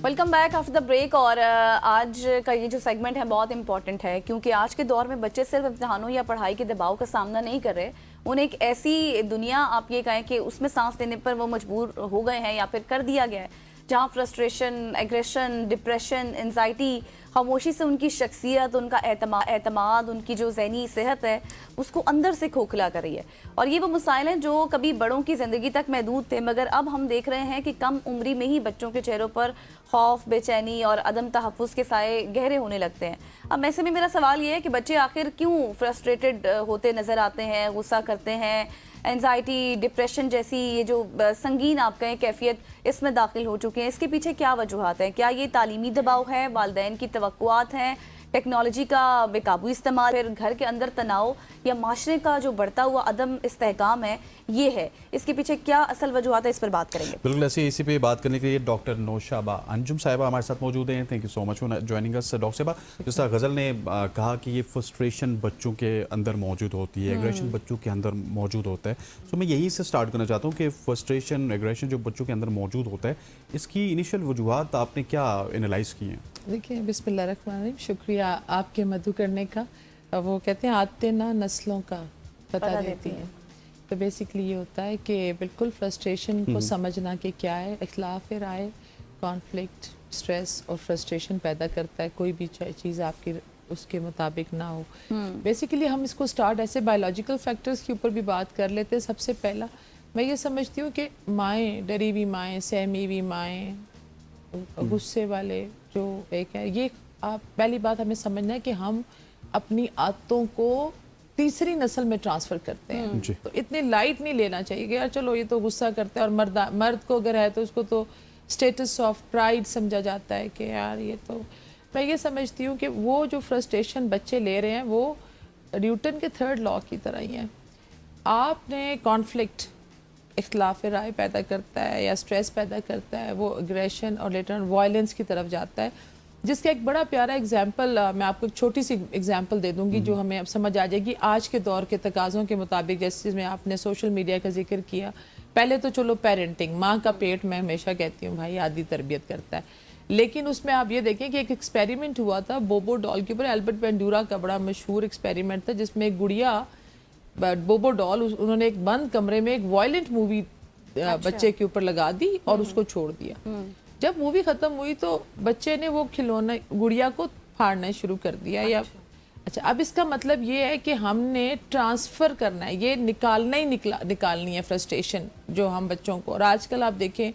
Welcome back after the break. और आज का ये जो सेगमेंट है बहुत इंपॉर्टेंट है, क्योंकि आज के दौर में बच्चे सिर्फ इम्तिहानों या पढ़ाई के दबाव का सामना नहीं कर रहे, उन्हें एक ऐसी दुनिया आप ये कहें कि उसमें सांस लेने पर वो मजबूर हो गए हैं या फिर कर दिया गया है, जहाँ फ्रस्ट्रेशन, एग्रेशन, डिप्रेशन, एंजाइटी खामोशी से उनकी शख्सियत, उनका एतमाद, उनकी जो ज़हनी सेहत है उसको अंदर से खोखला कर रही है। और ये वो मसाइल हैं जो कभी बड़ों की ज़िंदगी तक महदूद थे, मगर अब हम देख रहे हैं कि कम उम्री में ही बच्चों के चेहरों पर खौफ, बेचैनी और अदम तहफ़्फ़ुज़ के साए गहरे होने लगते हैं। अब ऐसे में मेरा सवाल ये है कि बच्चे आखिर क्यों फ्रस्ट्रेटेड होते नज़र आते हैं, गुस्सा करते हैं, एंजाइटी, डिप्रेशन जैसी ये जो संगीन आप कहें कैफियत इसमें दाखिल हो चुके हैं, इसके पीछे क्या वजूहात हैं? क्या ये तालीमी दबाव है, वालिदैन की तवक्कुआत हैं, टेक्नोलॉजी का बेकाबू इस्तेमाल, फिर घर के अंदर तनाव, या माशरे का जो बढ़ता हुआ अदम इस्तेहकाम है ये है? इसके पीछे क्या असल वजूहात है, इस पर बात करेंगे। बिल्कुल ऐसे इसी पे बात करने के लिए डॉक्टर नौशाबा अंजुम साहिबा हमारे साथ मौजूद हैं। Thank you so much for joining us. Doctor साहिबा, जिस तरह गज़ल ने कहा कि ये फ्रस्ट्रेशन बच्चों के अंदर मौजूद होती है, एग्रेशन बच्चों के अंदर मौजूद होता है, तो मैं यही से स्टार्ट करना चाहता हूँ कि फ्रस्ट्रेशन, एग्रेशन जो बच्चों के अंदर मौजूद होता है, इसकी इनिशियल वजूहात आपने क्या एनालाइज की हैं? देखिए, बिस्मिल्लाहिर्रहमानिर्रहीम, शुक्रिया आपके मधु करने का। वो कहते हैं आते ना नस्लों का बता देती हैं। तो बेसिकली ये होता है कि बिल्कुल फ्रस्ट्रेशन को समझना कि क्या है, इख्लाफ राय, कॉन्फ्लिक्ट, स्ट्रेस और फ्रस्ट्रेशन पैदा करता है, कोई भी चीज़ आपकी उसके मुताबिक ना हो। बेसिकली हम इसको स्टार्ट ऐसे बायोलॉजिकल फैक्टर्स के ऊपर भी बात कर लेते हैं। सबसे पहला मैं ये समझती हूँ कि माएँ, डरी हुई माएँ, सहमी हुई माएँ, गुस्से वाले जो एक है, ये आप पहली बात हमें समझना है कि हम अपनी आदतों को तीसरी नस्ल में ट्रांसफ़र करते हैं। तो इतनी लाइट नहीं लेना चाहिए कि यार चलो ये तो गुस्सा करते हैं, और मर्द को अगर है तो उसको तो स्टेटस ऑफ प्राइड समझा जाता है कि यार ये तो। मैं ये समझती हूँ कि वो जो फ्रस्ट्रेशन बच्चे ले रहे हैं वो न्यूटन के थर्ड लॉ की तरह ही है। आपने कॉन्फ्लिक्ट, इख्तिलाफ राय पैदा करता है या स्ट्रेस पैदा करता है, वो एग्रेशन और लेटर वायलेंस की तरफ जाता है, जिसका एक बड़ा प्यारा एग्जाम्पल मैं आपको एक छोटी सी एग्जाम्पल दे दूंगी जो हमें अब समझ आ जाएगी आज के दौर के तकाज़ों के मुताबिक। जैसे में आपने सोशल मीडिया का जिक्र किया, पहले तो चलो पेरेंटिंग, माँ का पेट मैं हमेशा कहती हूँ भाई आदि तरबियत करता है, लेकिन उसमें आप ये देखें कि एक एक्सपेरिमेंट हुआ था बोबो डॉल के ऊपर। एल्बर्ट बेंडूरा का बड़ा मशहूर एक्सपेरिमेंट था जिसमें एक गुड़िया बोबो डॉल, उन्होंने एक बंद कमरे में एक वायलेंट मूवी बच्चे के ऊपर लगा दी और उसको छोड़ दिया। जब मूवी खत्म हुई तो बच्चे ने वो खिलौना गुड़िया को फाड़ना शुरू कर दिया। या अच्छा, अब इसका मतलब ये है कि हमने ट्रांसफ़र करना है, ये निकालनी है फ्रस्ट्रेशन जो हम बच्चों को। और आजकल आप देखें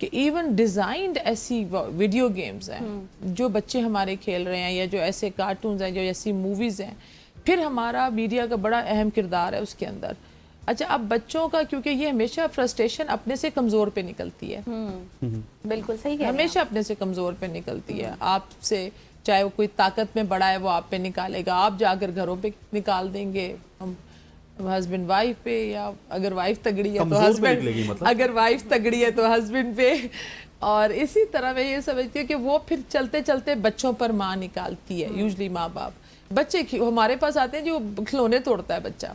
कि इवन डिज़ाइंड ऐसी वीडियो गेम्स हैं जो बच्चे हमारे खेल रहे हैं, या जो ऐसे कार्टून्स हैं, जो ऐसी मूवीज़ हैं, फिर हमारा मीडिया का बड़ा अहम किरदार है उसके अंदर। अच्छा, अब बच्चों का, क्योंकि ये हमेशा फ्रस्ट्रेशन अपने से कमज़ोर पे निकलती है। बिल्कुल सही है, हमेशा अपने से कमज़ोर पे निकलती है। आपसे चाहे वो कोई ताकत में बड़ा है वो आप पे निकालेगा, आप जाकर घरों पे निकाल देंगे, हम हस्बैंड वाइफ पे, या अगर वाइफ तगड़ी है तो हस्बैंड, मतलब? अगर वाइफ तगड़ी है तो हस्बैंड पे। और इसी तरह मैं ये समझती हूँ कि वो फिर चलते चलते बच्चों पर माँ निकालती है। यूजली माँ बाप, बच्चे हमारे पास आते हैं जो खिलौने तोड़ता है बच्चा,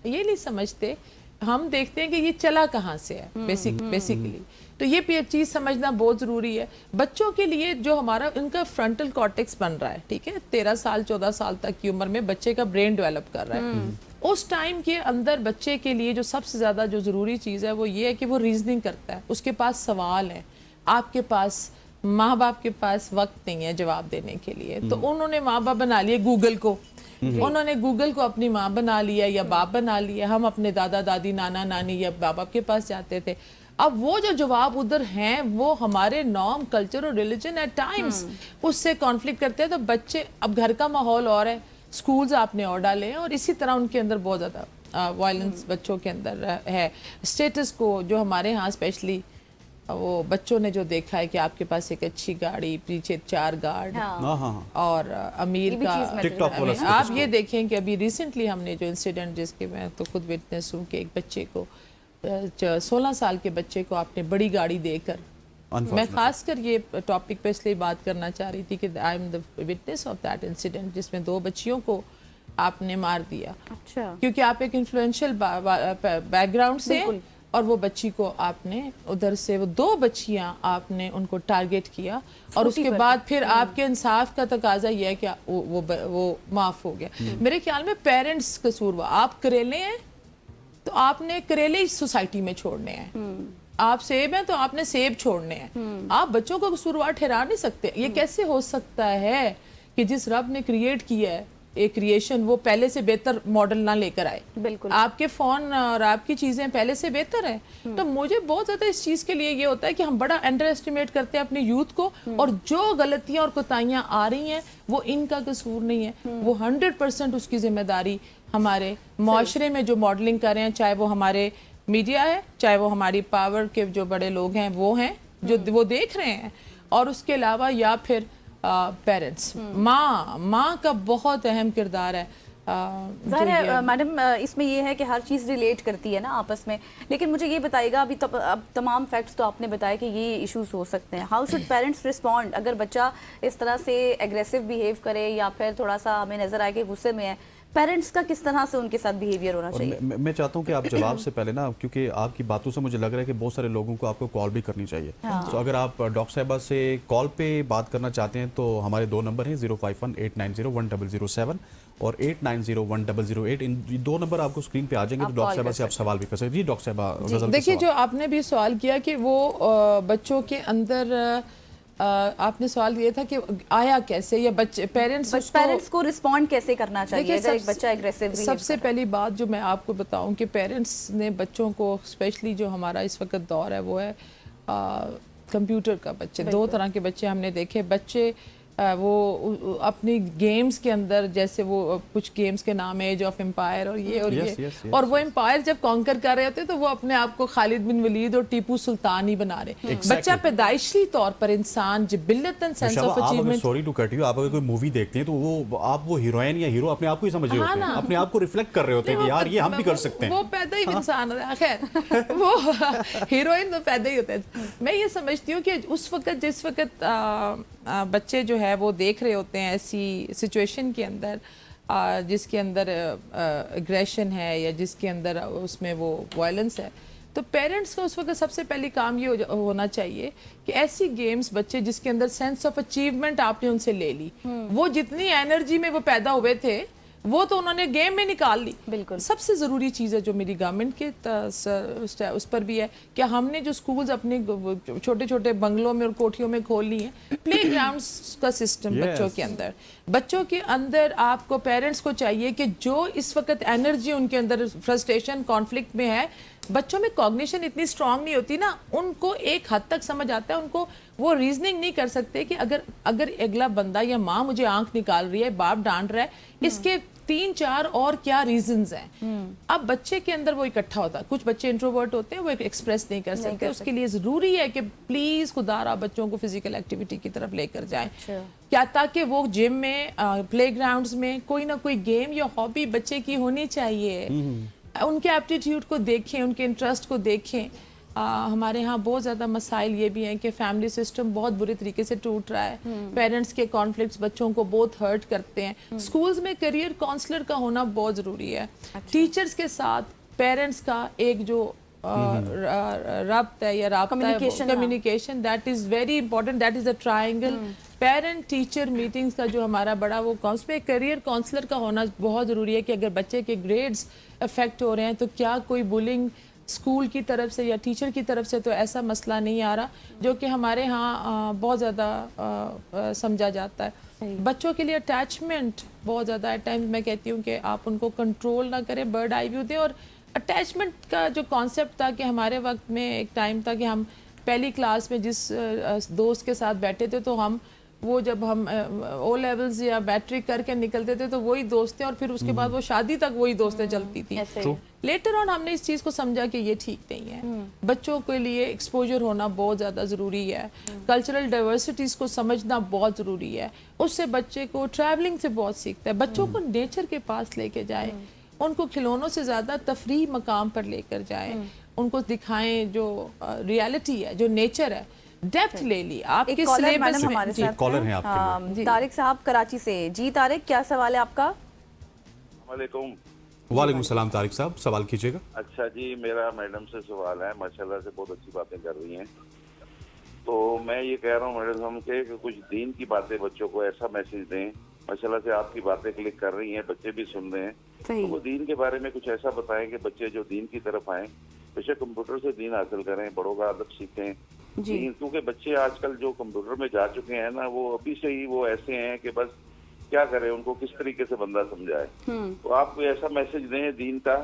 ये नहीं समझते। हम देखते हैं कि ये चला कहाँ से है बेसिकली। तो ये चीज़ समझना बहुत ज़रूरी है बच्चों के लिए। जो हमारा उनका फ्रंटल कॉर्टेक्स बन रहा है, ठीक है, 13 साल 14 साल तक की उम्र में बच्चे का ब्रेन डेवलप कर रहा है। उस टाइम के अंदर बच्चे के लिए जो सबसे ज़्यादा जो ज़रूरी चीज़ है वो ये है कि वो रीजनिंग करता है, उसके पास सवाल है। आपके पास माँ बाप के पास वक्त नहीं है जवाब देने के लिए, तो उन्होंने माँ बाप बना लिए गूगल को, उन्होंने गूगल को अपनी माँ बना लिया या बाप बना लिया। हम अपने दादा दादी, नाना नानी या बाप बाप के पास जाते थे। अब वो जो जवाब उधर हैं वो हमारे नॉर्म, कल्चर और रिलीजन एट टाइम्स उससे कॉन्फ्लिक्ट करते हैं। तो बच्चे, अब घर का माहौल और है, स्कूल्स आपने और डाले हैं, और इसी तरह उनके अंदर बहुत ज़्यादा वायलेंस बच्चों के अंदर है। स्टेटस को जो हमारे यहाँ स्पेशली वो बच्चों ने जो देखा है कि आपके पास एक अच्छी गाड़ी, पीछे 4 गार्ड, और अमीर का, आप ये देखें कि अभी रिसेंटली हमने जो इंसिडेंट, जिसके मैं तो खुद विटनेस हूँ, कि एक बच्चे को 16 साल के बच्चे को आपने बड़ी गाड़ी देकर, मैं खासकर ये टॉपिक पे इसलिए बात करना चाह रही थी कि I am the witness of that incident जिसमें 2 बच्चियों को आपने मार दिया। अच्छा। क्योंकि आप एक इन्फ्लुएंशियल बैकग्राउंड से, اور وہ بچی کو آپ نے ادھر سے وہ 2 بچیاں آپ نے ان کو ٹارگٹ کیا اور اس کے بعد پھر آپ کے انصاف کا تقاضا یہ ہے کہ وہ معاف ہو گیا. میرے خیال میں پیرنٹس قصور ہوا. آپ کریلے ہیں تو آپ نے کریلے ہی سوسائٹی میں چھوڑنے ہیں, آپ سیب ہیں تو آپ نے سیب چھوڑنے ہیں. آپ بچوں کو قصوروار ٹھہرا نہیں سکتے. یہ کیسے ہو سکتا ہے کہ جس رب نے کریٹ کیا ہے ایک کریشن, وہ پہلے سے بہتر ماڈل نہ لے کر آئے. بالکل آپ کے فون اور آپ کی چیزیں پہلے سے بہتر ہیں. تو مجھے بہت زیادہ اس چیز کے لیے یہ ہوتا ہے کہ ہم بڑا انڈر ایسٹیمیٹ کرتے ہیں اپنے یوتھ کو, اور جو غلطیاں اور کوتاہیاں آ رہی ہیں وہ ان کا قصور نہیں ہے, وہ 100% اس کی ذمہ داری ہمارے معاشرے میں جو ماڈلنگ کر رہے ہیں, چاہے وہ ہمارے میڈیا ہے, چاہے وہ ہماری پاور کے جو بڑے لوگ ہیں وہ ہیں جو وہ دیکھ رہے ہیں, اور اس کے علاوہ یا پھر پیرنٹس. ماں کا بہت اہم کردار ہے. ظاہر ہے میڈم اس میں یہ ہے کہ ہر چیز ریلیٹ کرتی ہے نا آپس میں, لیکن مجھے یہ بتائیے گا, اب تمام فیکٹس تو آپ نے بتایا کہ یہ ایشوز ہو سکتے ہیں. ہاؤ شوڈ پیرنٹس رسپونڈ اگر بچہ اس طرح سے ایگریسو بیہیو کرے یا پھر تھوڑا سا ہمیں نظر آئے کہ غصے میں ہے, پیرنٹس کا کس طرح سے ان کے ساتھ بیہیویئر ہونا چاہیے؟ میں چاہتا ہوں کہ آپ جواب سے پہلے نا, کیونکہ آپ کی باتوں سے مجھے لگ رہا ہے کہ بہت سارے لوگوں کو آپ کو کال بھی کرنی چاہیے. تو اگر آپ ڈاکٹر صاحبہ سے کال پہ بات کرنا چاہتے ہیں تو ہمارے 2 نمبر ہیں 051-890-1007 اور 890-1008. ان 2 نمبر آپ کو اسکرین پہ آ جائیں گے, تو ڈاکٹر صاحبہ سے آپ سوال بھی کر سکتے ہیں. جی ڈاکٹر صاحبہ غزل. دیکھیے جو آپ نے بھی سوال کیا کہ وہ بچوں کے اندر آپ نے سوال یہ تھا کہ آیا کیسے, یا بچے پیرنٹس کو رسپونڈ کیسے کرنا چاہیے اگر ایک بچہ ایگریسو بیہیو سب سے پہلی بات جو میں آپ کو بتاؤں کہ پیرنٹس نے بچوں کو, اسپیشلی جو ہمارا اس وقت دور ہے وہ ہے کمپیوٹر کا. بچے 2 طرح کے بچے ہم نے دیکھے. بچے وہ اپنی گیمز کے اندر, جیسے وہ کچھ گیمز کے نام ایج آف امپائر اور یہ اور یہ, اور وہ امپائر جب کانکر کر رہے ہوتے تو وہ اپنے آپ کو خالد بن ولید اور ٹیپو سلطان ہی بنا رہے. بچہ پیدائشی طور پر انسان جبلتاً sense of achievement. Sorry to cut you, آپ اگر کوئی مووی دیکھتے ہیں تو وہ آپ وہ ہیروئن یا ہیرو اپنے آپ کو ہی سمجھ رہے ہوتے ہیں, اپنے آپ کو ریفلیکٹ کر رہے ہوتے ہیں کہ یار یہ ہم بھی کر سکتے ہیں. وہ پیدا ہی انسان ہے. خیر وہ ہیروئن تو پیدا ہی ہوتے ہیں. میں یہ سمجھتی ہوں کہ اس وقت جس وقت بچے جو ہے وہ دیکھ رہے ہوتے ہیں ایسی سچویشن کے اندر جس کے اندر اگریشن ہے یا جس کے اندر اس میں وہ وائلنس ہے, تو پیرنٹس کو اس وقت سب سے پہلی کام یہ ہونا چاہیے کہ ایسی گیمز بچے جس کے اندر سینس آف اچیومنٹ آپ نے ان سے لے لی, وہ جتنی انرجی میں وہ پیدا ہوئے تھے وہ تو انہوں نے گیم میں نکال لی. بالکل سب سے ضروری چیز ہے جو میری گورنمنٹ کے اس پر بھی ہے کہ ہم نے جو سکولز اپنے چھوٹے چھوٹے بنگلوں میں اور کوٹھیوں میں کھول لی ہیں, پلے گراؤنڈز کا سسٹم بچوں کے اندر آپ کو پیرنٹس کو چاہیے کہ جو اس وقت انرجی ان کے اندر فرسٹریشن کانفلکٹ میں ہے, بچوں میں کوگنیشن اتنی اسٹرانگ نہیں ہوتی نا, ان کو ایک حد تک سمجھ آتا ہے, ان کو وہ ریزننگ نہیں کر سکتے کہ اگر اگلا بندہ یا ماں مجھے آنکھ نکال رہی ہے, باپ ڈانٹ رہا ہے, اس کے 3-4 اور کیا ریزنز ہیں. اب بچے کے اندر وہ اکٹھا ہوتا ہے. کچھ بچے انٹروورٹ ہوتے ہیں, وہ ایکسپریس نہیں کر سکتے. اس کے لیے ضروری ہے کہ پلیز خدا را بچوں کو فزیکل ایکٹیویٹی کی طرف لے کر جائیں, کیا تاکہ وہ جم میں, پلے گراؤنڈز میں کوئی نہ کوئی گیم یا ہابی بچے کی ہونی چاہیے. ان کے ایپٹیٹیوڈ کو دیکھیں, ان کے انٹرسٹ کو دیکھیں. ہمارے ہاں بہت زیادہ مسائل یہ بھی ہیں کہ فیملی سسٹم بہت بری طریقے سے ٹوٹ رہا ہے. پیرنٹس کے کانفلکٹس بچوں کو بہت ہرٹ کرتے ہیں. سکولز میں کیریئر کاؤنسلر کا ہونا بہت ضروری ہے. ٹیچرز کے ساتھ پیرنٹس کا ایک جو رابطہ ہے یا communication, that is very important. That is a triangle. Parent teacher meetings کا جو ہمارا بڑا وہ کیریئر کاؤنسلر کا ہونا بہت ضروری ہے کہ اگر بچے کے گریڈز افیکٹ ہو رہے ہیں تو کیا کوئی بولنگ اسکول کی طرف سے یا ٹیچر کی طرف سے تو ایسا مسئلہ نہیں آ رہا, جو کہ ہمارے ہاں بہت زیادہ سمجھا جاتا ہے. بچوں کے لیے اٹیچمنٹ بہت زیادہ ہے. ٹائم میں کہتی ہوں کہ آپ ان کو کنٹرول نہ کریں, برڈ آئی ویو دیں. اور اٹیچمنٹ کا جو کانسیپٹ تھا کہ ہمارے وقت میں ایک ٹائم تھا کہ ہم پہلی کلاس میں جس دوست کے ساتھ بیٹھے تھے تو ہم وہ جب ہم او لیولز یا میٹرک کر کے نکلتے تھے تو وہی دوست تھے, اور پھر اس کے بعد وہ شادی تک وہی دوستیں چلتی تھیں. لیٹر آن ہم نے اس چیز کو سمجھا کہ یہ ٹھیک نہیں ہے. بچوں کے لیے ایکسپوجر ہونا بہت زیادہ ضروری ہے. کلچرل ڈائیورسٹیز کو سمجھنا بہت ضروری ہے. اس سے بچے کو ٹریولنگ سے بہت سیکھتا ہے. بچوں کو نیچر کے پاس لے کے جائیں, ان کو کھلونوں سے زیادہ تفریح مقام پر لے کر جائیں, ان کو دکھائیں جو ریالٹی ہے, جو نیچر ہے. ڈیپتھ لے لی آپ کے سلیبس میں. کالر ہیں آپ کے لیے طارق صاحب کراچی سے. جی طارق, کیا سوال ہے آپ کا؟ السلام علیکم. वालेकुम सलाम तारिक साहब, सवाल कीजिएगा। अच्छा जी, मेरा मैडम से सवाल है। माशाल्लाह से बहुत अच्छी बातें कर रही हैं। तो मैं ये कह रहा हूँ मैडम हम के कि कुछ दीन की बातें बच्चों को ऐसा मैसेज दें। माशाल्लाह से आपकी बातें क्लिक कर रही हैं, बच्चे भी सुन रहे हैं, सही। तो वो दीन के बारे में कुछ ऐसा बताएं कि बच्चे जो दीन की तरफ आएं, बेशक कंप्यूटर से दीन हासिल करें, बड़ों का अदब सीखें जी। दीन, क्योंकि बच्चे आजकल जो कंप्यूटर में जा चुके हैं ना, वो अभी से ही वो ऐसे हैं कि बस क्या करें, उनको किस तरीके से बंदा समझाए। तो आप कोई ऐसा मैसेज दें दीन का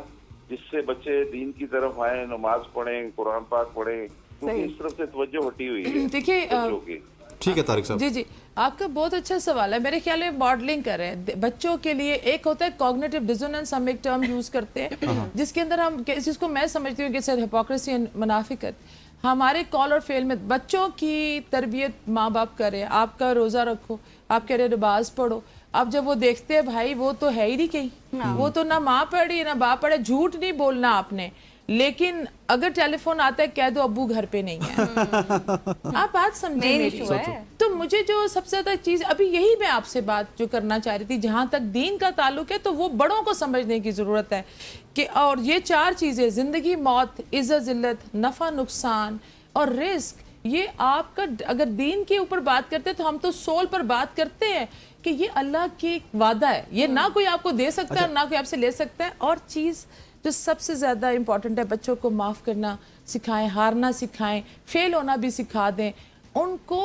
जिससे बच्चे दीन की तरफ आए, नमाज पढ़ें, कुरान पाक पढ़ें, क्योंकि इस तरफ से तवज्जो हटी हुई है देखिए बच्चों की। ठीक है तारिक साहब। जी जी, आपका बहुत अच्छा सवाल है। मेरे ख्याल में मॉडलिंग कर रहे हैं बच्चों के लिए। एक होता है कॉग्निटिव डिसोनेंस, हम एक टर्म यूज करते हैं जिसके अंदर हम, जिसको मैं समझती हूँ कि सर हिपोक्रेसी एंड मुनाफिकत। हमारे कॉल और फेल में बच्चों की तरबियत माँ बाप करे। आपका रोज़ा रखो, आप कह रहे नमाज पढ़ो, अब जब वो देखते हैं भाई वो तो है ही नहीं कहीं, वो तो ना माँ पढ़ी ना बाप पढ़े, झूठ नहीं बोलना आपने, लेकिन अगर टेलीफोन आता है कह दो अब्बू घर पे नहीं है। आप बात समझे मेरी। तो मुझे जो सबसे ज्यादा चीज अभी यही मैं आपसे बात जो करना चाह रही थी, जहां तक दीन का ताल्लुक है तो वो बड़ों को समझने की जरूरत है कि, और ये 4 चीजें जिंदगी मौत, इज्जत जिल्लत, नफा नुकसान और रिस्क, ये आपका अगर दीन के ऊपर बात करते हैं तो हम तो सोल पर बात करते हैं कि ये अल्लाह की वादा है, ये ना कोई आपको दे सकता है ना कोई आपसे ले सकता है। और चीज जो सबसे ज़्यादा इम्पॉर्टेंट है, बच्चों को माफ़ करना सिखाएं, हारना सिखाएं, फेल होना भी सिखा दें उनको।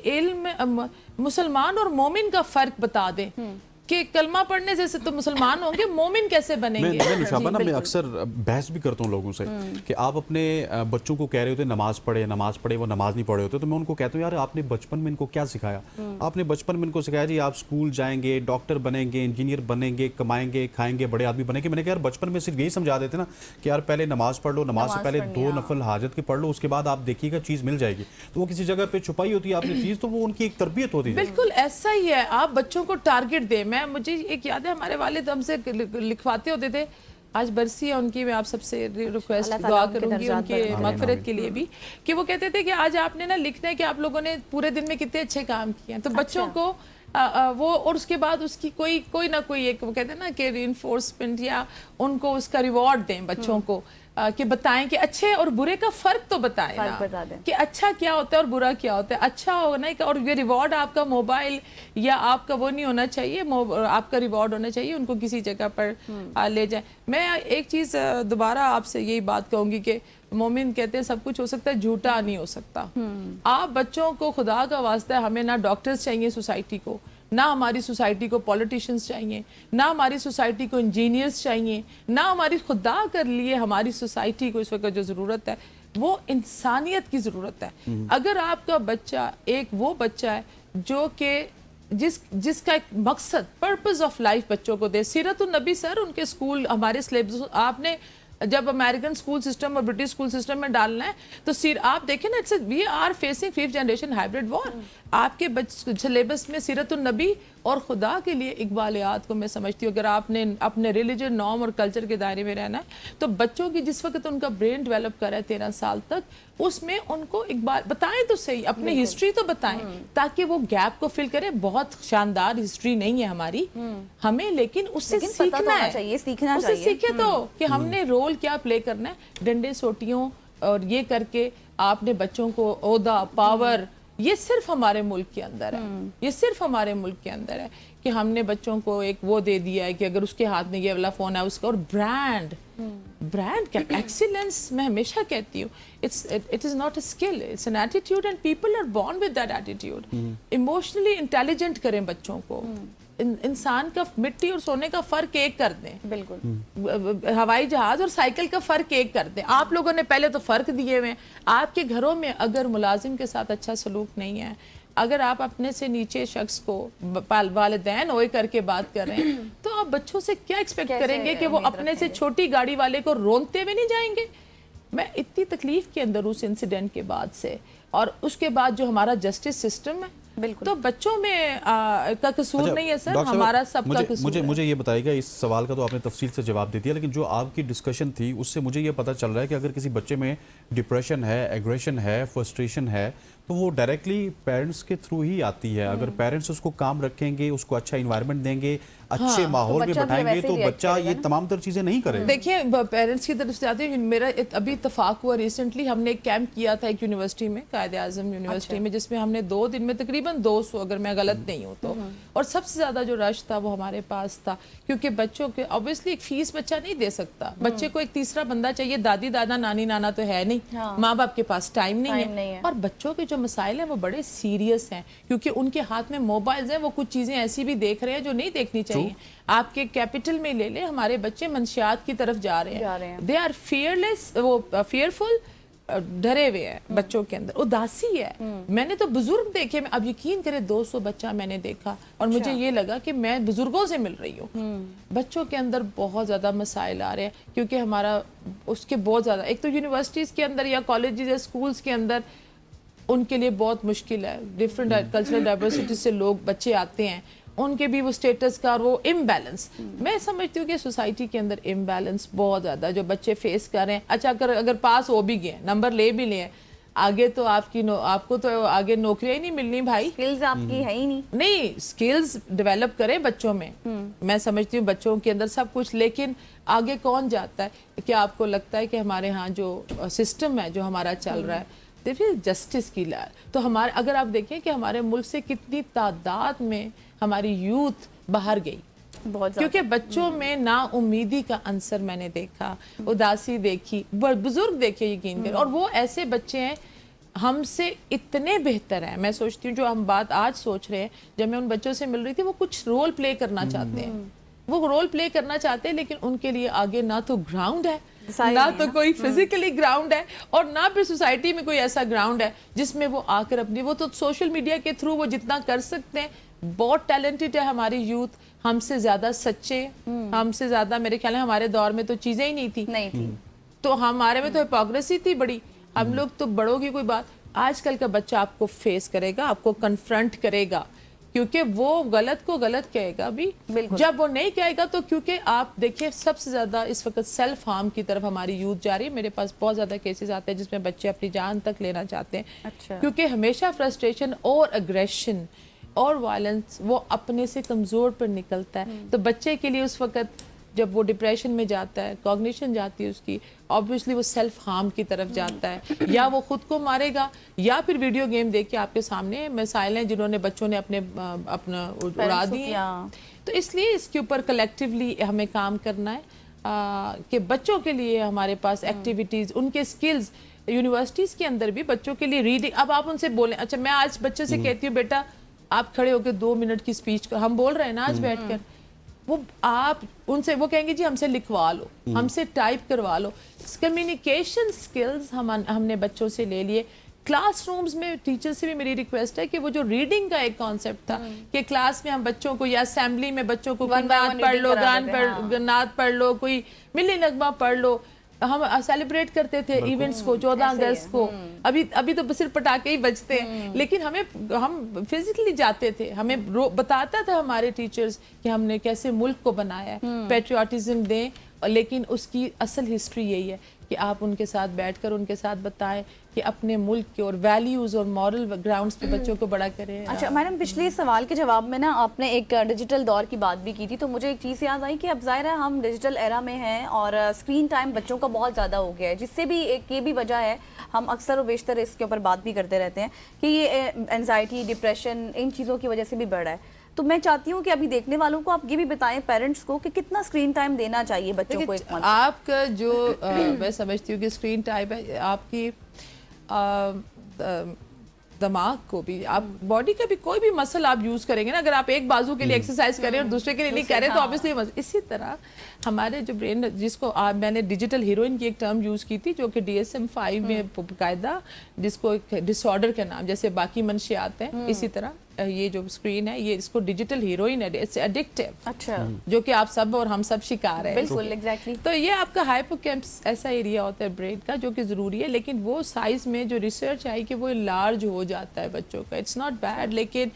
इल्म मुसलमान और मोमिन का फ़र्क बता दें कि कलमा पढ़ने से तो मुसलमान होंगे, मोमिन कैसे बनेंगे। मैं नुशाबा ना, मैं अक्सर बहस भी करता हूँ लोगों से कि आप अपने बच्चों को कह रहे होते नमाज पढ़े, वो नमाज नहीं पढ़े होते, तो मैं उनको कहता हूँ यार आपने बचपन में इनको क्या सिखाया? आपने बचपन में इनको सिखाया जी आप स्कूल जाएंगे, डॉक्टर बनेंगे, इंजीनियर बनेंगे, कमाएंगे, खाएंगे, बड़े आदमी बनेंगे। मैंने कहा यार बचपन में सिर्फ यही समझा देते ना कि यार पहले नमाज पढ़ लो, नमाज से पहले 2 नफल हाजत की पढ़ लो, उसके बाद आप देखिएगा चीज़ मिल जाएगी। तो वो किसी जगह पे छुपाई होती है आपने चीज़, तो वो उनकी एक तरबियत होती है। बिल्कुल ऐसा ही है, आप बच्चों को टारगेट दें। मुझे एक याद है, हमारे वालिद हमसे लिखवाते होते थे, आज बरसी है उनकी, मैं आप सबसे रिक्वेस्ट दुआ करूंगी उनके मगफिरत के लिए भी, कि वो कहते थे कि आज आपने ना लिखना है कि आप लोगों ने पूरे दिन में कितने अच्छे काम किए हैं। तो बच्चों को वो, और उसके बाद उसकी कोई ना कोई एक, वो कहते हैं ना कि रीइंफोर्समेंट या उनको उसका रिवॉर्ड दें बच्चों को, कि बताएं कि अच्छे और बुरे का फर्क तो बताएं ना, बता दें कि अच्छा क्या होता है और बुरा क्या होता है। अच्छा होना का, और ये रिवॉर्ड आपका मोबाइल या आपका वो नहीं होना चाहिए, आपका रिवॉर्ड होना चाहिए उनको किसी जगह पर ले जाए। मैं एक चीज़ दोबारा आपसे यही बात कहूँगी कि मोमिन कहते हैं सब कुछ हो सकता है, झूठा नहीं हो सकता। आप बच्चों को, खुदा का वास्ता है, हमें ना डॉक्टर्स चाहिए सोसाइटी को, ना हमारी सोसाइटी को पॉलिटिशियंस चाहिए, ना हमारी सोसाइटी को इंजीनियर्स चाहिए, ना हमारी, खुदा कर लिए हमारी सोसाइटी को इस वक्त जो ज़रूरत है वो इंसानियत की ज़रूरत है। अगर आपका बच्चा एक वो बच्चा है जो कि जिसका एक मकसद, पर्पस ऑफ लाइफ बच्चों को दे। सीरतुन नबी सर, उनके स्कूल, हमारे सिलेबस, आपने जब अमेरिकन स्कूल सिस्टम और ब्रिटिश स्कूल सिस्टम में डालना है तो आप देखें ना, we are facing 5th generation hybrid war. आपके सिलेबस में सीरतुन नबी और खुदा के लिए इकबालियात को मैं समझती हूँ, अगर आपने अपने रिलीजन, नॉर्म और कल्चर के दायरे में रहना है तो बच्चों की जिस वक्त उनका ब्रेन डेवलप कर रहा है 13 साल तक, उसमें उनको इकबाल बताएं तो सही, अपनी हिस्ट्री तो बताएं ताकि वो गैप को फिल करें। बहुत शानदार हिस्ट्री नहीं है हमारी हमें, लेकिन उससे सीखना है, उससे सीखे तो कि हमने रोल क्या प्ले करना है। डंडे सोटियों और ये करके आपने बच्चों को ओहदा, पावर, ये सिर्फ हमारे मुल्क के अंदर है, ये सिर्फ हमारे मुल्क के अंदर है कि हमने बच्चों को एक वो दे दिया है कि अगर उसके हाथ में ये वाला फोन है उसका, और ब्रांड क्या एक्सीलेंस, मैं हमेशा कहती हूँ it is not a skill, it's an attitude and people are born with that attitude. Emotionally intelligent करें बच्चों को। इंसान का मिट्टी और सोने का फर्क एक कर दें, बिल्कुल हवाई जहाज और साइकिल का फर्क एक कर दें। आप लोगों ने पहले तो फर्क दिए हुए। आपके घरों में अगर मुलाजिम के साथ अच्छा सलूक नहीं है, अगर आप अपने से नीचे शख्स को वालिदैन ओए करके बात कर रहे हैं तो आप बच्चों से क्या एक्सपेक्ट करेंगे कि वो अपने से छोटी गाड़ी वाले को रोनते हुए नहीं जाएंगे। मैं इतनी तकलीफ के अंदर उस इंसिडेंट के बाद से, और उसके बाद जो हमारा जस्टिस सिस्टम है बिल्कुल। तो बच्चों में का कसूर नहीं है सर, डॉक्टर साहब, हमारा सबका कसूर है। मुझे ये बताइएगा, इस सवाल का तो आपने तफसील से जवाब दे दिया, लेकिन जो आपकी डिस्कशन थी उससे मुझे ये पता चल रहा है कि अगर किसी बच्चे में डिप्रेशन है, एग्रेशन है, फ्रस्ट्रेशन है, तो वो डायरेक्टली पेरेंट्स के थ्रू ही आती है। अगर पेरेंट्स उसको काम रखेंगे, उसको अच्छा इन्वायरमेंट देंगे, अच्छे माहौल में बच्चा भी बैठाएंगे, वैसे तो react बच्चा करेगा ये ना। तमाम तर चीजें नहीं करेगा। देखिए पेरेंट्स की तरफ से आते हैं। मेरा अभी इत्तेफाक हुआ रिसेंटली, हमने एक कैंप किया था एक यूनिवर्सिटी में, कायदे आजम यूनिवर्सिटी में, जिसमें हमने 2 दिन में तकरीबन 200, अगर मैं गलत नहीं हूँ तो, और सबसे ज़्यादा जो रश था वो हमारे पास था, क्योंकि बच्चों के ऑब्वियसली एक फीस बच्चा नहीं दे सकता, बच्चे को एक तीसरा बंदा चाहिए, दादी दादा नानी नाना तो है नहीं, माँ बाप के पास टाइम नहीं है, और बच्चों के जो मसाइल हैं वो बड़े सीरियस हैं, क्योंकि उनके हाथ में मोबाइल्स हैं, वो कुछ चीज़ें ऐसी भी देख रहे हैं जो नहीं देखनी चाहिए। आपके कैपिटल में ले ले, हमारे बच्चे मंशियात की तरफ जा रहे हैं, दे आर फियरलेस, वो फियरफुल, डरे हुए हैं बच्चों के अंदर, उदासी है। मैंने तो बुजुर्ग देखे, अब यकीन करें 200 बच्चा मैंने देखा, और मुझे ये लगा कि मैं बुजुर्गों से मिल रही हूँ। बच्चों के अंदर बहुत ज़्यादा मसाइल आ रहे हैं, क्योंकि हमारा उसके बहुत ज़्यादा, एक तो यूनिवर्सिटीज़ के अंदर या कॉलेजेस या स्कूल्स के अंदर उनके लिए बहुत मुश्किल है, डिफरेंट कल्चरल डाइवर्सिटी से लोग बच्चे आते हैं, उनके भी वो स्टेटस का और वो इम्बैलेंस, मैं समझती हूँ कि सोसाइटी के अंदर इम्बैलेंस बहुत ज़्यादा जो बच्चे फेस कर रहे हैं। अच्छा अगर पास हो भी गए, नंबर ले भी लिए, आगे तो आपको तो आगे नौकरियां ही नहीं मिलनी भाई, स्किल्स आपकी है ही नहीं, स्किल्स डेवलप करें बच्चों में। मैं समझती हूँ बच्चों के अंदर सब कुछ, लेकिन आगे कौन जाता है? क्या आपको लगता है कि हमारे यहाँ जो सिस्टम है जो हमारा चल रहा है, देखिए जस्टिस की लहर, तो हमारे अगर आप देखें कि हमारे मुल्क से कितनी तादाद में हमारी यूथ बाहर गई, बहुत क्योंकि बच्चों में ना उम्मीदी का अंसर मैंने देखा, उदासी देखी, बुजुर्ग देखे यकीन करें, और वो ऐसे बच्चे हैं हमसे इतने बेहतर हैं। मैं सोचती हूँ जो हम बात आज सोच रहे हैं, जब मैं उन बच्चों से मिल रही थी, वो कुछ रोल प्ले करना चाहते हैं, वो रोल प्ले करना चाहते हैं, लेकिन उनके लिए आगे ना तो ग्राउंड है, ना तो कोई फिजिकली ग्राउंड है, और ना फिर सोसाइटी में कोई ऐसा ग्राउंड है जिसमें वो आकर अपनी, वो तो सोशल मीडिया के थ्रू वो जितना कर सकते हैं, बहुत टैलेंटेड है हमारी यूथ, हमसे ज्यादा सच्चे, हमसे ज्यादा, मेरे ख्याल है हमारे दौर में तो चीजें ही नहीं थी, तो हमारे में तो हिपोक्रेसी थी बड़ी, हम लोग तो बड़ों की कोई बात, आजकल का बच्चा आपको फेस करेगा, आपको कन्फ्रंट करेगा, क्योंकि वो गलत को गलत कहेगा भी, जब वो नहीं कहेगा तो, क्योंकि आप देखिए सबसे ज्यादा इस वक्त सेल्फ हार्म की तरफ हमारी यूथ जा रही है। मेरे पास बहुत ज्यादा केसेस आते हैं जिसमें बच्चे अपनी जान तक लेना चाहते हैं। अच्छा। क्योंकि हमेशा फ्रस्ट्रेशन और अग्रेशन और वायलेंस वो अपने से कमजोर पर निकलता है, तो बच्चे के लिए उस वक्त जब वो डिप्रेशन में जाता है, कॉग्निशन जाती है उसकी, ऑब्वियसली वो सेल्फ हार्म की तरफ जाता है, या वो खुद को मारेगा, या फिर वीडियो गेम देख के, आपके सामने मिसाइल हैं जिन्होंने बच्चों ने अपना उड़ा दिए। तो इसलिए इसके ऊपर कलेक्टिवली हमें काम करना है कि बच्चों के लिए हमारे पास एक्टिविटीज, उनके स्किल्स, यूनिवर्सिटीज के अंदर भी बच्चों के लिए रीडिंग, अब आप उनसे बोलें, अच्छा मैं आज बच्चे से कहती हूँ बेटा आप खड़े होकर 2 मिनट की स्पीच हम बोल रहे हैं ना आज बैठकर, वो आप उनसे वो कहेंगे जी हमसे लिखवा लो, हमसे टाइप करवा लो। कम्युनिकेशन स्किल्स हमने बच्चों से ले लिए। क्लासरूम्स में टीचर से भी मेरी रिक्वेस्ट है कि वो जो रीडिंग का एक कॉन्सेप्ट था कि क्लास में हम बच्चों को या असेंबली में बच्चों को नात पढ़ लो, नात पढ़ लो, कोई मिली नगमा पढ़ लो, हम सेलिब्रेट करते थे इवेंट्स को 14 अगस्त को, अभी तो सिर्फ पटाखे ही बजते हैं, लेकिन हम फिजिकली जाते थे, हमें बताता था हमारे टीचर्स कि हमने कैसे मुल्क को बनाया है, पैट्रियोटिज्म दें, लेकिन उसकी असल हिस्ट्री यही है कि आप उनके साथ बैठकर उनके साथ बताएं कि अपने मुल्क के और वैल्यूज और मॉरल ग्राउंड्स पे बच्चों को बड़ा करें। अच्छा मैडम, पिछले सवाल के जवाब में ना आपने एक डिजिटल दौर की बात भी की थी, तो मुझे एक चीज़ याद आई कि अब ज़ाहिर है हम डिजिटल एरा में हैं और स्क्रीन टाइम बच्चों का बहुत ज़्यादा हो गया है, जिससे भी एक ये भी वजह है, हम अक्सर और बेशतर इसके ऊपर बात भी करते रहते हैं कि ये एंजाइटी, डिप्रेशन, इन चीज़ों की वजह से भी बढ़ रहा है। तो मैं चाहती हूँ कि अभी देखने वालों को आप ये भी बताएं, पेरेंट्स को, कि कितना स्क्रीन टाइम देना चाहिए बच्चों को एक मंथ। आपका जो मैं समझती हूँ कि स्क्रीन टाइम है, आपकी दिमाग को भी, आप बॉडी का भी कोई भी मसल आप यूज करेंगे ना, अगर आप एक बाजू के लिए एक्सरसाइज करें और दूसरे के लिए नहीं करें तो ऑब्वियसली इसी तरह हमारे जो ब्रेन, जिसको मैंने डिजिटल हीरोइन की एक टर्म यूज की थी जो कि DSM-5 में बाकायदा, जिसको एक डिसऑर्डर का नाम, जैसे बाकी मंशियात हैं इसी तरह ये जो स्क्रीन है ये इसको डिजिटल हीरोइन है, इट्स एडिक्टिव, अच्छा जो कि आप सब और हम सब शिकार हैं। बिल्कुल एग्जैक्टली। तो ये आपका हाइपोकैम्पस ऐसा एरिया होता है ब्रेन का जो कि ज़रूरी है, लेकिन वो साइज में जो रिसर्च आई कि वो लार्ज हो जाता है बच्चों का, इट्स नॉट बैड। लेकिन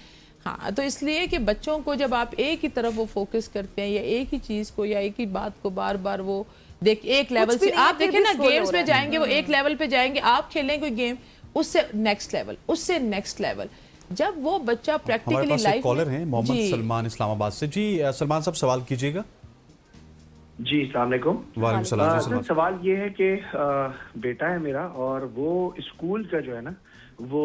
हाँ, तो इसलिए कि बच्चों को जब आप एक ही तरफ वो फोकस करते हैं या एक ही चीज़ को या एक ही बात को बार बार वो देख एक लेवल से आप देखें ना, गेम्स में जाएंगे वो एक लेवल पे जाएंगे, आप खेलें कोई गेम उससे नेक्स्ट लेवल, उससे नेक्स्ट लेवल, जब वो बच्चा प्रैक्टिकली लाइफ। कॉलर हैं मोहम्मद सलमान इस्लामाबाद से। जी सलमान साहब सवाल कीजिएगा। जी अस्सलाम वालेकुम। वालेकुम सलाम। जी सलमान। सवाल ये है कि बेटा है मेरा और वो स्कूल का जो है ना वो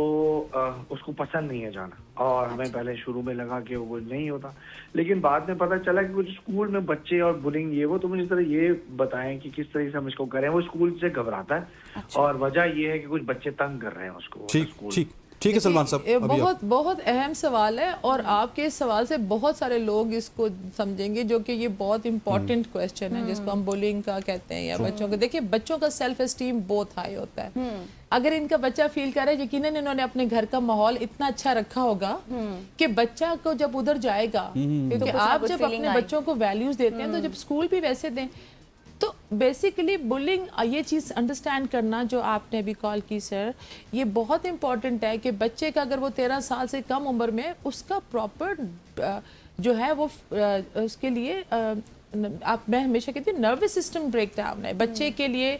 उसको पसंद नहीं है जाना, और हमें पहले शुरू में लगा कि वो नहीं होता, लेकिन बाद में पता चला कि कुछ स्कूल में बच्चे और बुलिंग ये वो, तो मुझे इस तरह ये बताएं कि किस तरह से हम इसको करें। वो स्कूल से घबराता है और वजह ये है कि कुछ बच्चे तंग कर रहे हैं उसको। ठीक है सलमान साहब, ये बहुत बहुत अहम सवाल है और आपके इस सवाल से बहुत सारे लोग इसको समझेंगे, जो कि ये बहुत इंपॉर्टेंट क्वेश्चन है जिसको हम बुलिंग का कहते हैं या बच्चों को। देखिए बच्चों का सेल्फ एस्टीम बहुत हाई होता है। अगर इनका बच्चा फील कर रहा है, यकीनन इन्होंने अपने घर का माहौल इतना अच्छा रखा होगा कि बच्चा को जब उधर जाएगा, क्योंकि आप जब अपने बच्चों को वैल्यूज देते हैं तो जब स्कूल भी वैसे दें। तो बेसिकली बुलिंग, ये चीज़ अंडरस्टैंड करना जो आपने अभी कॉल की सर, ये बहुत इंपॉर्टेंट है कि बच्चे का अगर वो 13 साल से कम उम्र में उसका प्रॉपर जो है वो उसके लिए मैं हमेशा कहती हूँ नर्वस सिस्टम ब्रेक डाउन है बच्चे के लिए।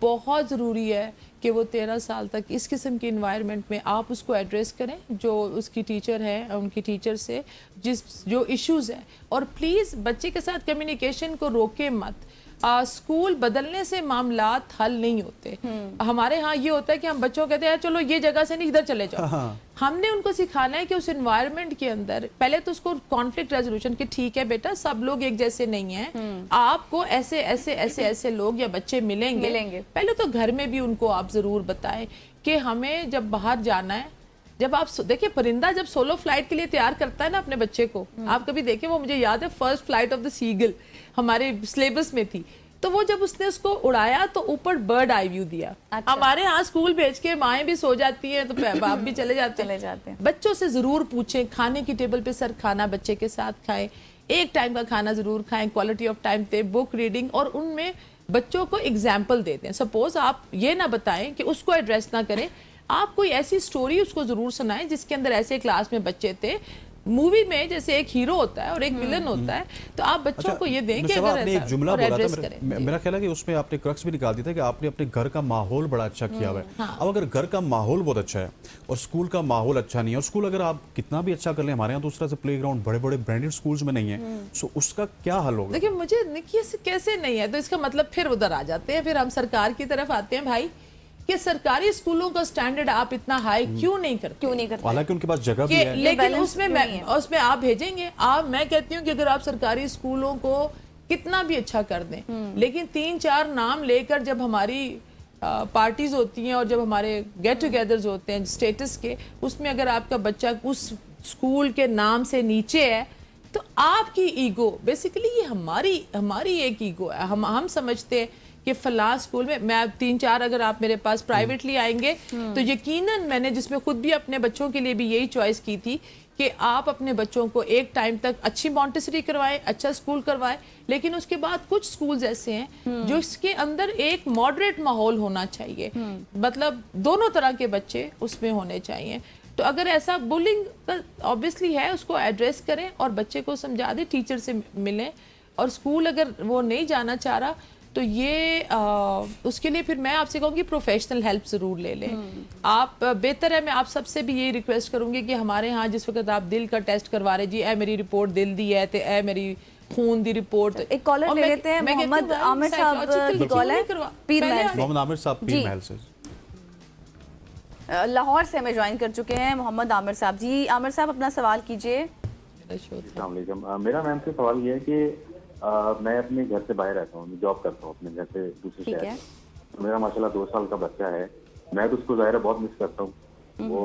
बहुत ज़रूरी है कि वो 13 साल तक इस किस्म के इन्वायरमेंट में आप उसको एड्रेस करें, जो उसकी टीचर है उनकी टीचर से जो इश्यूज़ है, और प्लीज़ बच्चे के साथ कम्युनिकेशन को रोके मत। स्कूल बदलने से मामलात हल नहीं होते। हमारे यहाँ ये होता है कि हम बच्चों को कहते हैं चलो ये जगह से नहीं इधर चले जाओ। हमने उनको सिखाना है कि उस एनवायरनमेंट के अंदर पहले तो उसको कॉन्फ्लिक्ट रेजोल्यूशन कि ठीक है बेटा सब लोग एक जैसे नहीं हैं, आपको ऐसे ऐसे ऐसे ऐसे लोग या बच्चे मिलेंगे। पहले तो घर में भी उनको आप जरूर बताएं कि हमें जब बाहर जाना है, जब आप देखिए परिंदा जब सोलो फ्लाइट के लिए तैयार करता है ना अपने बच्चे को, आप कभी देखें, वो मुझे याद है first flight of the seagull हमारे सिलेबस में थी, तो वो जब उसने उसको उड़ाया तो ऊपर बर्ड आई व्यू दिया। अच्छा। हमारे यहाँ स्कूल भेज के माएँ भी सो जाती है तो बाप भी चले जाते हैं। बच्चों से जरूर पूछें, खाने की टेबल पे सर खाना बच्चे के साथ खाएं, एक टाइम का खाना जरूर खाएं, क्वालिटी ऑफ टाइम पे बुक रीडिंग, और उनमें बच्चों को एग्जाम्पल देते हैं। सपोज आप ये ना बताएं कि उसको एड्रेस ना करें, आप कोई ऐसी स्टोरी उसको जरूर सुनाएं जिसके अंदर ऐसे क्लास में बच्चे थे। मूवी में जैसे एक हीरो होता है और एक विलन होता है, तो आप बच्चों को ये दें कि अगर आपने एक जुमला बोला था, मेरा ख्याल है कि उसमें आपने क्रक्स भी निकाल दिया था कि आपने अपने घर का माहौल बड़ा अच्छा किया हुआ है। हाँ। अब अगर घर का माहौल बहुत अच्छा है और स्कूल का माहौल अच्छा नहीं है, और स्कूल अगर आप कितना भी अच्छा कर लें, हमारे यहाँ दूसरा से प्लेग्राउंड बड़े बड़े ब्रांडेड स्कूल्स में नहीं है, सो उसका क्या हल होगा? देखिए मुझे कैसे नहीं है, तो इसका मतलब फिर उधर आ जाते हैं, फिर हम सरकार की तरफ आते हैं भाई कि सरकारी स्कूलों का स्टैंडर्ड आप इतना हाई क्यों नहीं करते? हालांकि उनके पास जगह भी है, लेकिन उसमें आप भेजेंगे। मैं कहती हूँ कि अगर आप सरकारी स्कूलों को कितना भी अच्छा कर दें, लेकिन 3-4 नाम लेकर जब हमारी पार्टीज होती हैं और जब हमारे गेट टुगेदर्स होते हैं स्टेटस के, उसमें अगर आपका बच्चा उस स्कूल के नाम से नीचे है तो आपकी ईगो, बेसिकली ये हमारी एक ईगो है। हम समझते हैं कि फला स्कूल में, मैं 3-4 अगर आप मेरे पास प्राइवेटली आएंगे तो यकीनन मैंने, जिसमें खुद भी अपने बच्चों के लिए भी यही चॉइस की थी कि आप अपने बच्चों को एक टाइम तक अच्छी मॉन्टेसरी करवाएं, अच्छा स्कूल करवाएं, लेकिन उसके बाद कुछ स्कूल्स ऐसे हैं जो इसके अंदर एक मॉडरेट माहौल होना चाहिए, मतलब दोनों तरह के बच्चे उसमें होने चाहिए। तो अगर ऐसा बुलिंग ऑब्वियसली है, उसको एड्रेस करें और बच्चे को समझा दें, टीचर से मिलें, और स्कूल अगर वो नहीं जाना चाह रहा तो ये उसके लिए फिर मैं आपसे कहूँगी प्रोफेशनल हेल्प ज़रूर ले लें। आप बेहतर है, मैं आप सबसे भी यही रिक्वेस्ट करूँगी कि हमारे यहाँ जिस वक्त आप दिल का टेस्ट करवा रहे, जी मेरी रिपोर्ट दिल दी है तो मेरी खून दी रिपोर्ट। एक कॉलर ले लेते हैं, मोहम्मद आमिर साहब की कॉल है, पीर महल से। मोहम्मद आमिर साहब पीर महल से लाहौर से हमें ज्वाइन कर चुके हैं मोहम्मद आमिर साहब। जी आमिर साहब अपना सवाल कीजिए। अस्सलाम वालेकुम। मेरा मैम से सवाल ये है कि मैं अपने घर से बाहर रहता हूँ, जॉब करता हूँ अपने घर से दूसरे शहर में। तो मेरा माशाल्लाह 2 साल का बच्चा है, मैं तो उसको ज़ाहिर बहुत मिस करता हूँ। वो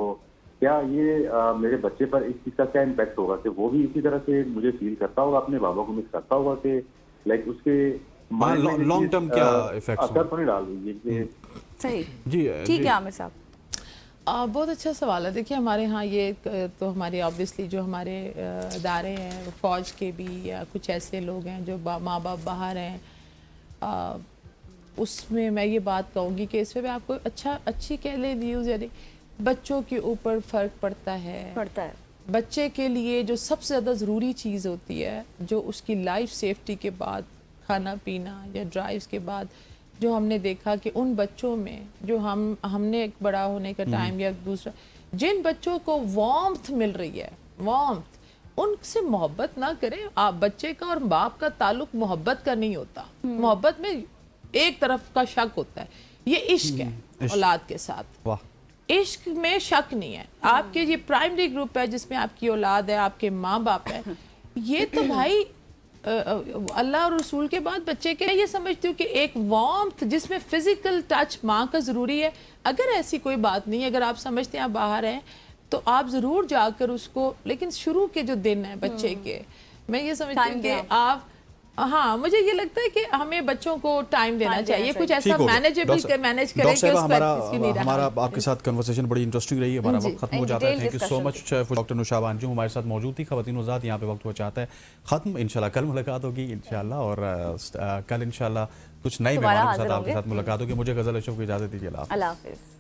क्या ये मेरे बच्चे पर इस चीज़ का क्या इम्पैक्ट होगा कि वो भी इसी तरह से मुझे फील करता होगा, अपने बाबा को मिस करता होगा कि लाइक उसके लॉन्ग टर्म क्या इफेक्ट्स असर तो नहीं डाल दीजिए? सही जी ठीक है आमिर साहब। बहुत अच्छा सवाल है। देखिए हमारे यहाँ ये तो हमारे ऑब्वियसली जो हमारे इदारे हैं फ़ौज के भी या कुछ ऐसे लोग हैं जो माँ बाप बाहर हैं, उसमें मैं ये बात कहूँगी कि इसमें भी आपको अच्छी कह लें न्यूज़, यानी बच्चों के ऊपर फ़र्क पड़ता है। बच्चे के लिए जो सबसे ज़्यादा ज़रूरी चीज़ होती है, जो उसकी लाइफ सेफ्टी के बाद खाना पीना या ड्राइव्स के बाद, जो हमने देखा कि उन बच्चों में जो हमने एक बड़ा होने का टाइम या दूसरा, जिन बच्चों को वार्मथ मिल रही है, वार्मथ, उनसे मोहब्बत ना करें आप। बच्चे का और बाप का ताल्लुक मोहब्बत का नहीं होता, मोहब्बत में एक तरफ का शक होता है, ये इश्क है औलाद के साथ। वाह, इश्क में शक नहीं है। आपके ये प्राइमरी ग्रुप है जिसमें आपकी औलाद है, आपके माँ बाप है, ये तो भाई अल्लाह और रसूल के बाद बच्चे के, मैं ये समझती हूँ कि एक वार्मथ जिसमें फिजिकल टच माँ का ज़रूरी है। अगर ऐसी कोई बात नहीं, अगर आप समझते हैं आप बाहर हैं तो आप ज़रूर जाकर उसको, लेकिन शुरू के जो दिन हैं बच्चे के, मैं ये समझती हूँ कि आप, हाँ मुझे ये लगता है कि हमें बच्चों को टाइम देना चाहिए, कुछ ऐसा मैनेजेबल मैनेज करें कि हमारा आपके साथ कन्वर्सेशन बड़ी इंटरेस्टिंग रही है। हमारा वक्त खत्म हो जाता है। Thank you so much doctor Naushaba Anjum हमारे साथ मौजूद थी। ख़वातीन हज़रात, यहाँ पे वक्त हो जाता है ख़त्म। इंशाल्लाह कल मुलाकात होगी इंशाल्लाह, और कल इंशाल्लाह कुछ नए मेहमानों के साथ आपके साथ मुलाकात होगी। मुझे गज़ल अशरफ को इजाज़त दीजिए। अल्लाह हाफ़िज़।